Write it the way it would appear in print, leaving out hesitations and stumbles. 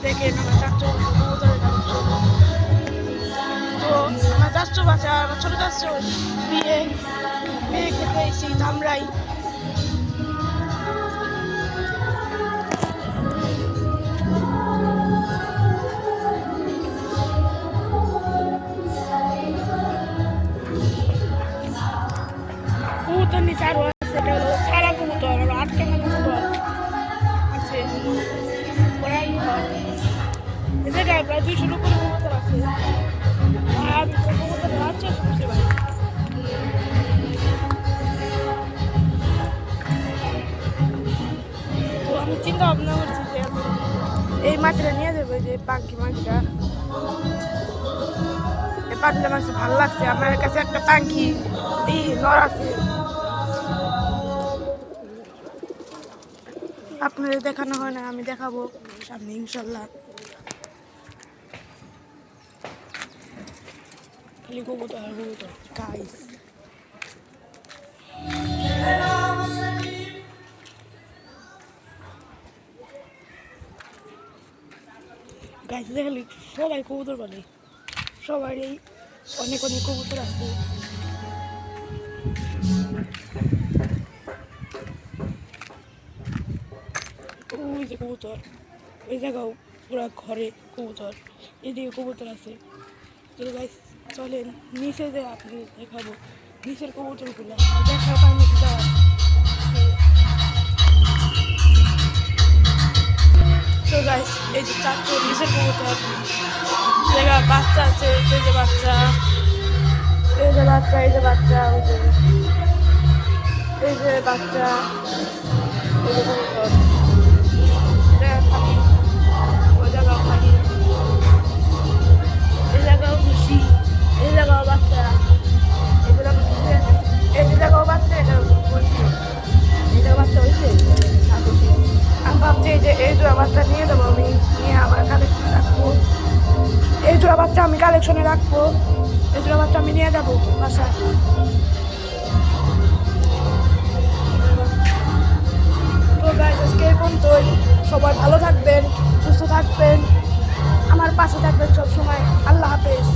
দেখেন আমার চাচু কবুতরের কালেকশন। তো আমার চাচু বাচ্চা আমার ছোট চাচু বিয়ে বিয়ে খেতে এসেছি ধামরাই। কবুতর নিচে আরো আছে, এটা হলো সারা কবুতর, আরো 8টা কবুতর আছে। এ জায়গায় প্রায় 200 উপরে কবুতর আছে। আর কবুতর বাচ্চা সবচেয়ে ভালো। তো আমি চিন্তা ভাবনা করছি যে আমি এই মাছটা নিয়ে যাবো, যে পাখি মাছটা। এই পাখিটা মাছ ভালো লাগছে আমার কাছে। একটা পাখি এই নর আছে, আপনাদের দেখানো হয় না, আমি দেখাবো সামনে ইনশাল্লাহ। খালি কবুতর আর কবুতর গাইস। গাইস দেখালি সবাই কবুতর বলে, সবারই অনেক অনেক কবুতর আছে। ওই যে কবুতর, ওই জায়গাও পুরা ঘরে কবুতর, এদিকে কবুতর আছে। তো গাইস চলেন নিচে যে আপনি দেখাবো নিচের কবুতরগুলো দেখা পাইনি। তো গাইস এই যে চারটে নিচের কবুতর, জায়গা বাচ্চা আছে, এই যে বাচ্চা, এই যে বাচ্চা, এই যে বাচ্চা, এই যে বাচ্চা, এই যে কবুতর, ওই জায়গাও খালি, এই জায়গাও খুশি, এই জায়গাও বাচ্চা, এই জায়গাও বাচ্চা, এটা খুশি, এই জায়গা বাচ্চা হয়েছে খুশি। আমি ভাবছি যে এই জোড়া বাচ্চা নিয়ে যাবো, আমি নিয়ে আমার কালেকশনে রাখবো। এই জোড়া বাচ্চা আমি কালেকশনে রাখবো, এই জোড়া বাচ্চা আমি নিয়ে যাবো বাসায়। তো গাইস আজকে এই পর্যন্তই। সবাই ভালো থাকবেন, সুস্থ থাকবেন, আমার পাশে থাকবেন সবসময়। আল্লাহ হাফেজ।